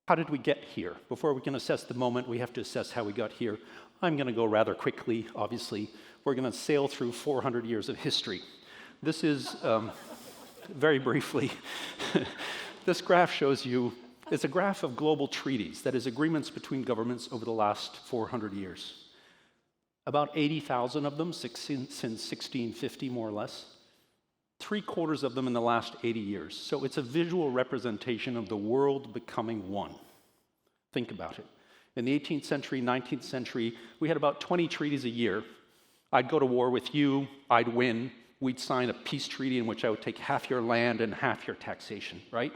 How did we get here? Before we can assess the moment, we have to assess how we got here. I'm going to go rather quickly, obviously. We're going to sail through 400 years of history. This is, very briefly, this graph shows you, it's a graph of global treaties, that is, agreements between governments over the last 400 years. About 80,000 of them since 1650, more or less. 3/4 of them in the last 80 years. So it's a visual representation of the world becoming one. Think about it. In the 18th century, 19th century, we had about 20 treaties a year. I'd go to war with you, I'd win. We'd sign a peace treaty in which I would take half your land and half your taxation, right?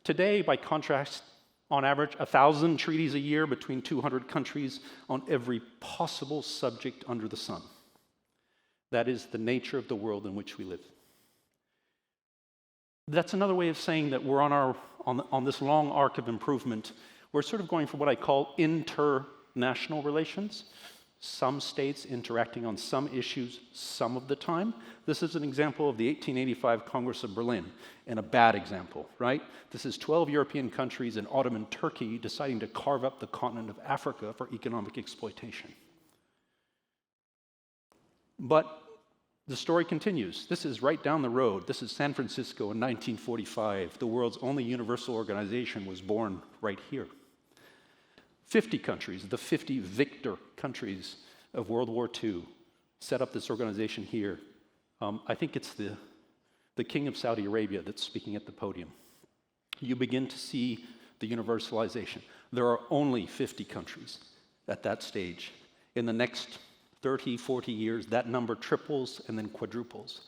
Today, by contrast, on average, 1,000 treaties a year between 200 countries on every possible subject under the sun. That is the nature of the world in which we live. That's another way of saying that we're on this long arc of improvement. We're sort of going for what I call international relations. Some states interacting on some issues some of the time. This is an example of the 1885 Congress of Berlin, and a bad example, right? This is 12 European countries and Ottoman Turkey deciding to carve up the continent of Africa for economic exploitation. But the story continues. This is right down the road. This is San Francisco in 1945. The world's only universal organization was born right here. 50 countries, the 50 victor countries of World War II, set up this organization here. I think it's the King of Saudi Arabia that's speaking at the podium. You begin to see the universalization. There are only 50 countries at that stage. In the next 30, 40 years, that number triples and then quadruples.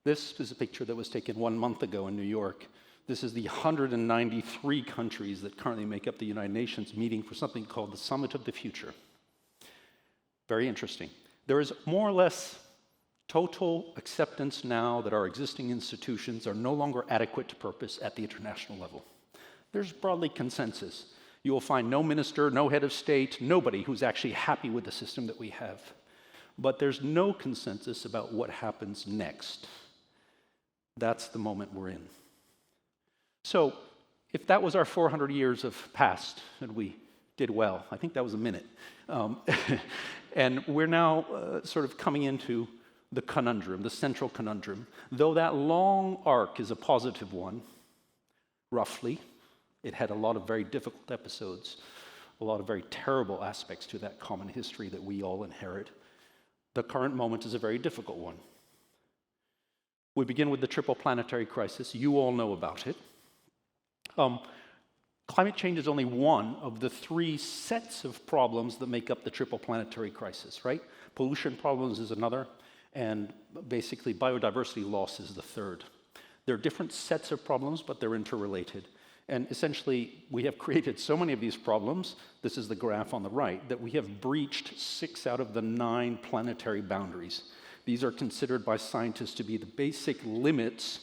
This is a picture that was taken 1 month ago in New York. This is the 193 countries that currently make up the United Nations meeting for something called the Summit of the Future. Very interesting. There is more or less total acceptance now that our existing institutions are no longer adequate to purpose at the international level. There's broadly consensus. You will find no minister, no head of state, nobody who's actually happy with the system that we have. But there's no consensus about what happens next. That's the moment we're in. So, if that was our 400 years of past, and we did well, I think that was a minute. And we're now sort of coming into the conundrum, the central conundrum. Though that long arc is a positive one, roughly, it had a lot of very difficult episodes, a lot of very terrible aspects to that common history that we all inherit. The current moment is a very difficult one. We begin with the triple planetary crisis. You all know about it. Climate change is only one of the 3 sets of problems that make up the triple planetary crisis, right? Pollution problems is another, and basically biodiversity loss is the third. They're different sets of problems, but they're interrelated. And essentially, we have created so many of these problems, this is the graph on the right, that we have breached 6 out of the 9 planetary boundaries. These are considered by scientists to be the basic limits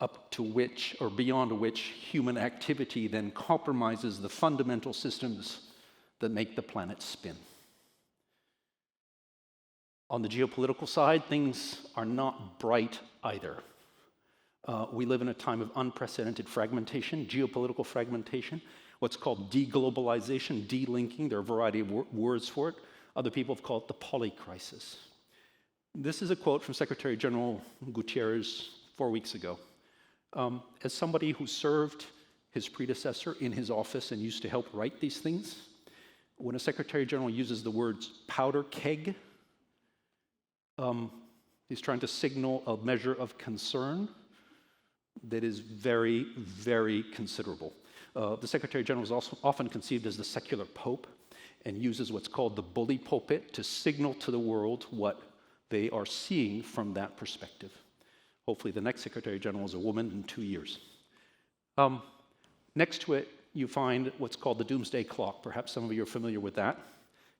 up to which, or beyond which, human activity then compromises the fundamental systems that make the planet spin. On the geopolitical side, things are not bright either. We live in a time of unprecedented fragmentation, geopolitical fragmentation, what's called deglobalization, delinking. There are a variety of words for it. Other people have called it the polycrisis. This is a quote from Secretary General Guterres 4 weeks ago. As somebody who served his predecessor in his office and used to help write these things, when a Secretary General uses the words powder keg, he's trying to signal a measure of concern that is very, very considerable. The Secretary General is also often conceived as the secular pope and uses what's called the bully pulpit to signal to the world what they are seeing from that perspective. Hopefully the next Secretary General is a woman in 2 years. Next to it, you find what's called the doomsday clock. Perhaps some of you are familiar with that.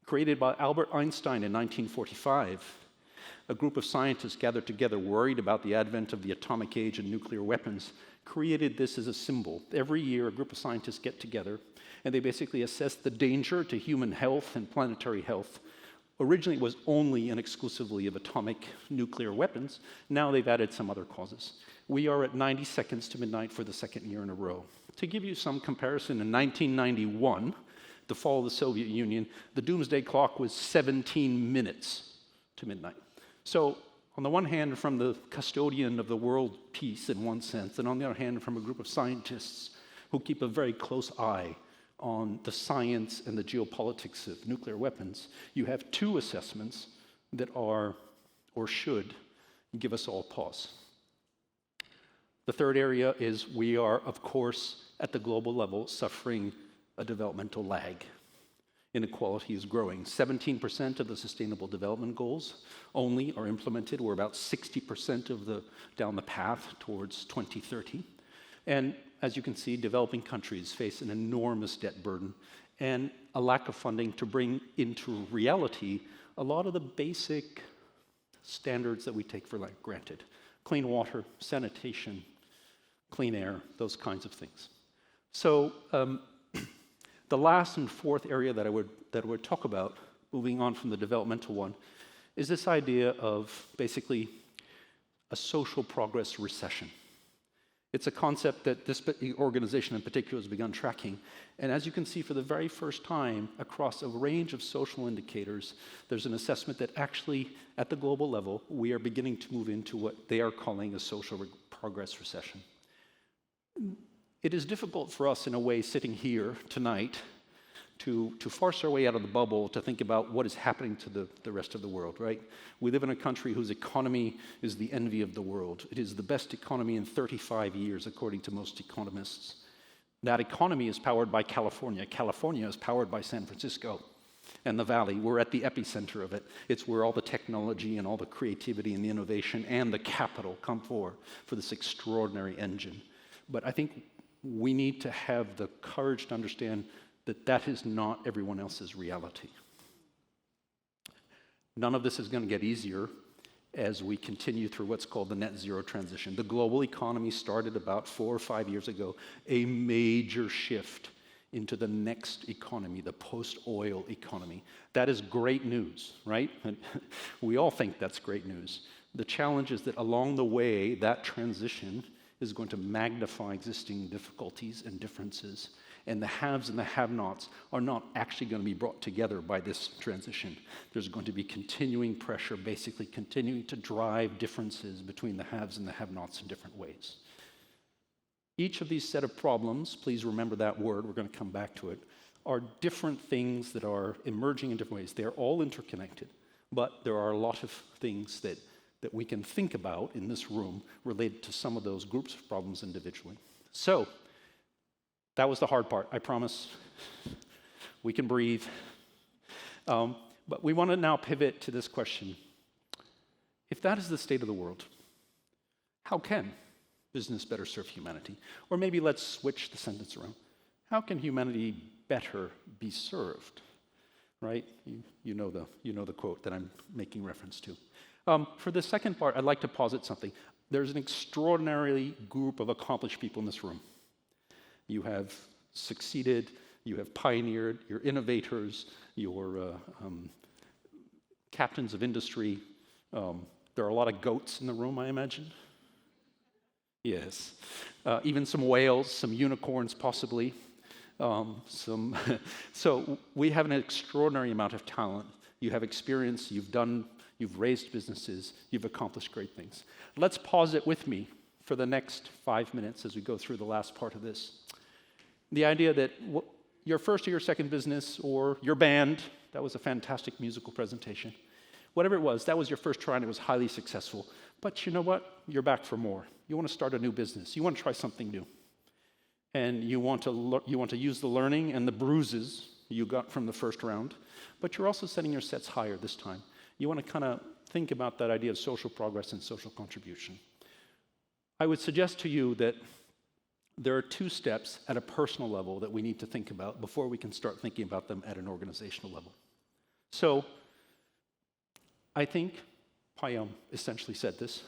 Created by Albert Einstein in 1945. A group of scientists gathered together, worried about the advent of the atomic age and nuclear weapons, created this as a symbol. Every year, a group of scientists get together, and they basically assess the danger to human health and planetary health. Originally, it was only and exclusively of atomic nuclear weapons. Now they've added some other causes. We are at 90 seconds to midnight for the second year in a row. To give you some comparison, in 1991, the fall of the Soviet Union, the doomsday clock was 17 minutes to midnight. So, on the one hand, from the custodian of the world peace in one sense, and on the other hand, from a group of scientists who keep a very close eye on the science and the geopolitics of nuclear weapons, you have two assessments that are, or should, give us all pause. The third area is we are, of course, at the global level, suffering a developmental lag. Inequality is growing. 17% of the Sustainable Development Goals only are implemented. We're about 60% down the path towards 2030. And as you can see, developing countries face an enormous debt burden and a lack of funding to bring into reality a lot of the basic standards that we take for granted. Clean water, sanitation, clean air, those kinds of things. So the last and fourth area that I would talk about, moving on from the developmental one, is this idea of basically a social progress recession. It's a concept that this organization in particular has begun tracking. And as you can see, for the very first time, across a range of social indicators, there's an assessment that actually, at the global level, we are beginning to move into what they are calling a social progress recession. It is difficult for us, in a way, sitting here tonight, to force our way out of the bubble to think about what is happening to the rest of the world, right? We live in a country whose economy is the envy of the world. It is the best economy in 35 years, according to most economists. That economy is powered by California. California is powered by San Francisco and the Valley. We're at the epicenter of it. It's where all the technology and all the creativity and the innovation and the capital come for this extraordinary engine. But I think we need to have the courage to understand that that is not everyone else's reality. None of this is going to get easier as we continue through what's called the net zero transition. The global economy started about 4 or 5 years ago, a major shift into the next economy, the post-oil economy. That is great news, right? And we all think that's great news. The challenge is that along the way, that transition is going to magnify existing difficulties and differences. And the haves and the have-nots are not actually going to be brought together by this transition. There's going to be continuing pressure, basically continuing to drive differences between the haves and the have-nots in different ways. Each of these set of problems, please remember that word, we're going to come back to it, are different things that are emerging in different ways. They're all interconnected, but there are a lot of things that we can think about in this room related to some of those groups of problems individually. So, that was the hard part, I promise. We can breathe. But we want to now pivot to this question. If that is the state of the world, how can business better serve humanity? Or maybe let's switch the sentence around. How can humanity better be served? Right? You know the quote that I'm making reference to. For the second part, I'd like to posit something. There's an extraordinary group of accomplished people in this room. You have succeeded, you have pioneered, you're innovators, you're captains of industry. There are a lot of goats in the room, I imagine. Yes. Even some whales, some unicorns possibly. So we have an extraordinary amount of talent. You have experience, you've raised businesses, you've accomplished great things. Let's pause it with me for the next 5 minutes as we go through the last part of this. The idea that your first or your second business or your band, that was a fantastic musical presentation. Whatever it was, that was your first try and it was highly successful. But you know what? You're back for more. You want to start a new business. You want to try something new. And you want to use the learning and the bruises you got from the first round, but you're also setting your sets higher this time. You want to kind of think about that idea of social progress and social contribution. I would suggest to you that there are 2 steps at a personal level that we need to think about before we can start thinking about them at an organizational level. So, I think Payam essentially said this.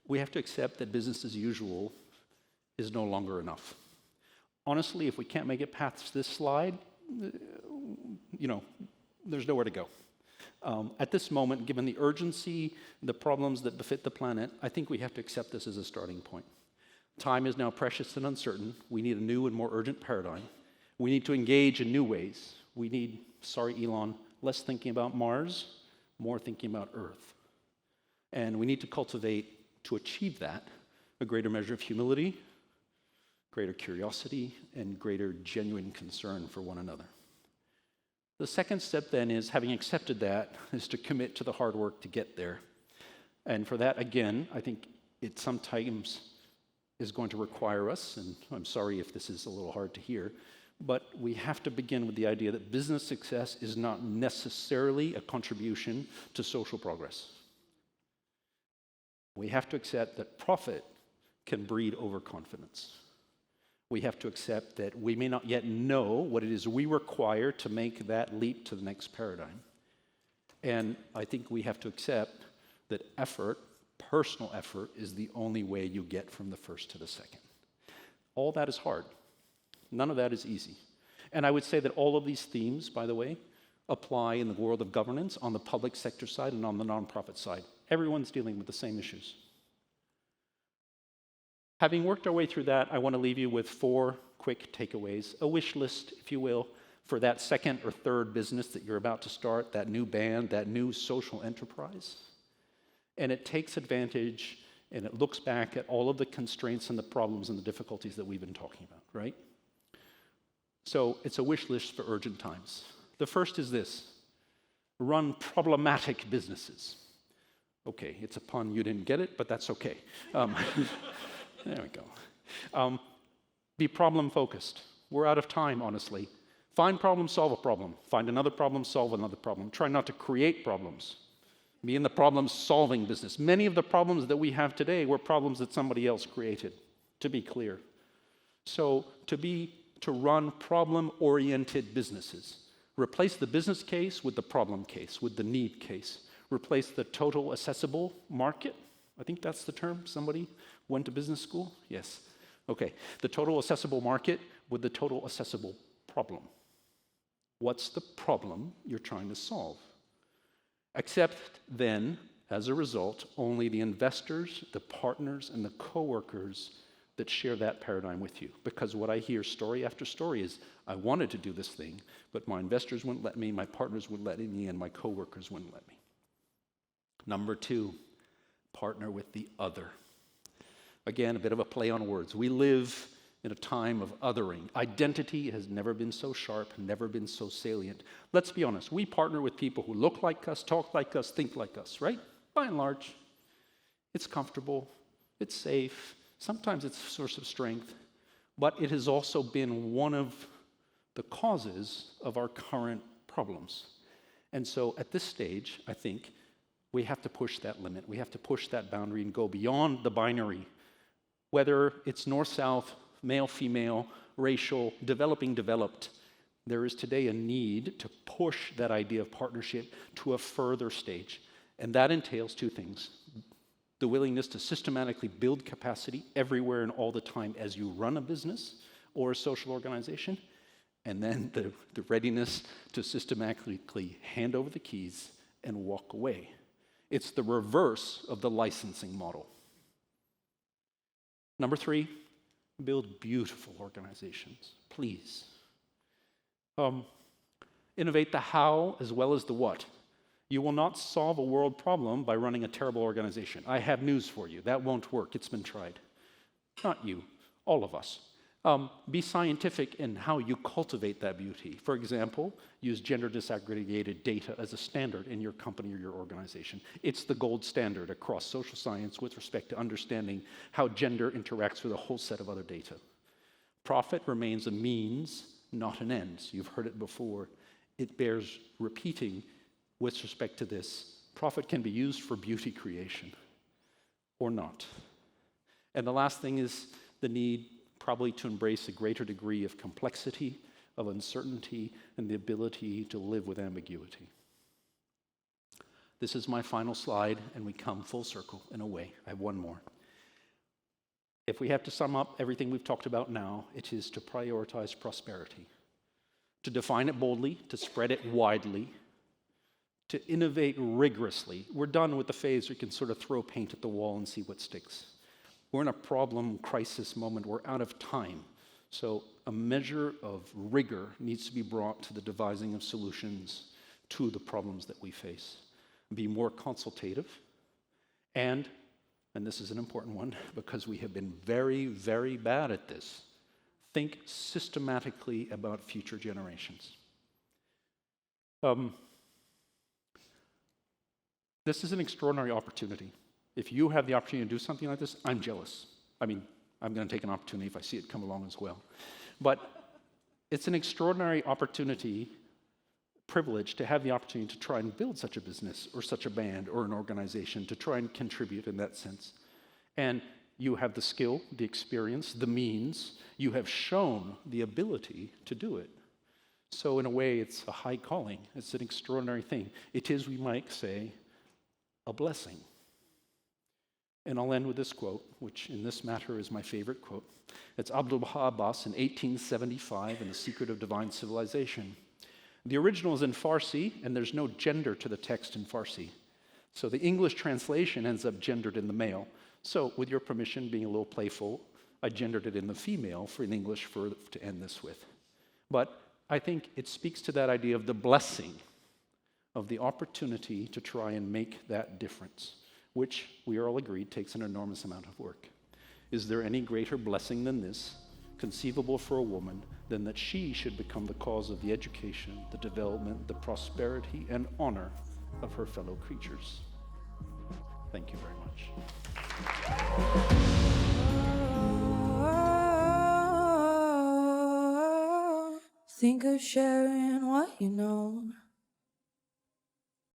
We have to accept that business as usual is no longer enough. Honestly, if we can't make it past this slide, there's nowhere to go. At this moment, given the urgency, the problems that befit the planet, I think we have to accept this as a starting point. Time is now precious and uncertain. We need a new and more urgent paradigm. We need to engage in new ways. We need, sorry Elon, less thinking about Mars, more thinking about Earth. And we need to cultivate, to achieve that, a greater measure of humility, greater curiosity, and greater genuine concern for one another. The second step then is, having accepted that, is to commit to the hard work to get there. And for that, again, I think it sometimes is going to require us, and I'm sorry if this is a little hard to hear, but we have to begin with the idea that business success is not necessarily a contribution to social progress. We have to accept that profit can breed overconfidence. We have to accept that we may not yet know what it is we require to make that leap to the next paradigm. And I think we have to accept that effort, personal effort, is the only way you get from the first to the second. All that is hard. None of that is easy. And I would say that all of these themes, by the way, apply in the world of governance, on the public sector side and on the nonprofit side. Everyone's dealing with the same issues. Having worked our way through that, I want to leave you with 4 quick takeaways, a wish list, if you will, for that second or third business that you're about to start, that new band, that new social enterprise. And it takes advantage and it looks back at all of the constraints and the problems and the difficulties that we've been talking about, right? So it's a wish list for urgent times. The first is this: run problematic businesses. Okay, it's a pun, you didn't get it, but that's okay. There we go. Be problem focused. We're out of time, honestly. Find problem, solve a problem. Find another problem, solve another problem. Try not to create problems. Be in the problem solving business. Many of the problems that we have today were problems that somebody else created, to be clear. So to run problem-oriented businesses. Replace the business case with the problem case, with the need case. Replace the total accessible market. I think that's the term. Somebody went to business school? Yes. Okay. The total accessible market with the total accessible problem. What's the problem you're trying to solve? Accept then, as a result, only the investors, the partners, and the coworkers that share that paradigm with you. Because what I hear story after story is, I wanted to do this thing, but my investors wouldn't let me, my partners wouldn't let me, and my coworkers wouldn't let me. Number 2, partner with the other. Again, a bit of a play on words. We live in a time of othering. Identity has never been so sharp, never been so salient. Let's be honest, we partner with people who look like us, talk like us, think like us, right? By and large. It's comfortable, it's safe, sometimes it's a source of strength, but it has also been one of the causes of our current problems. And so at this stage, I think, we have to push that limit. We have to push that boundary and go beyond the binary. Whether it's north-south, male-female, racial, developing-developed, there is today a need to push that idea of partnership to a further stage. And that entails 2 things. The willingness to systematically build capacity everywhere and all the time as you run a business or a social organization. And then the readiness to systematically hand over the keys and walk away. It's the reverse of the licensing model. Number 3, build beautiful organizations, please. Innovate the how as well as the what. You will not solve a world problem by running a terrible organization. I have news for you. That won't work. It's been tried. Not you, all of us. Be scientific in how you cultivate that beauty. For example, use gender disaggregated data as a standard in your company or your organization. It's the gold standard across social science with respect to understanding how gender interacts with a whole set of other data. Profit remains a means, not an end. You've heard it before. It bears repeating with respect to this. Profit can be used for beauty creation or not. And the last thing is the need probably to embrace a greater degree of complexity, of uncertainty, and the ability to live with ambiguity. This is my final slide, and we come full circle in a way. I have one more. If we have to sum up everything we've talked about now, it is to prioritize prosperity, to define it boldly, to spread it widely, to innovate rigorously. We're done with the phase where you can sort of throw paint at the wall and see what sticks. We're in a problem crisis moment. We're out of time. So a measure of rigor needs to be brought to the devising of solutions to the problems that we face. Be more consultative, and this is an important one because we have been very, very bad at this, think systematically about future generations. This is an extraordinary opportunity. If you have the opportunity to do something like this, I'm jealous. I mean, I'm going to take an opportunity if I see it come along as well. But it's an extraordinary opportunity, privilege, to have the opportunity to try and build such a business or such a band or an organization, to try and contribute in that sense. And you have the skill, the experience, the means. You have shown the ability to do it. So in a way, it's a high calling. It's an extraordinary thing. It is, we might say, a blessing. And I'll end with this quote, which in this matter is my favorite quote. It's Abdul Baha Abbas in 1875 in The Secret of Divine Civilization. The original is in Farsi, and there's no gender to the text in Farsi. So the English translation ends up gendered in the male. So with your permission, being a little playful, I gendered it in the female for in English to end this with. But I think it speaks to that idea of the blessing of the opportunity to try and make that difference, which we are all agreed takes an enormous amount of work. Is there any greater blessing than this, conceivable for a woman, than that she should become the cause of the education, the development, the prosperity, and honor of her fellow creatures? Thank you very much. Think of sharing what you know.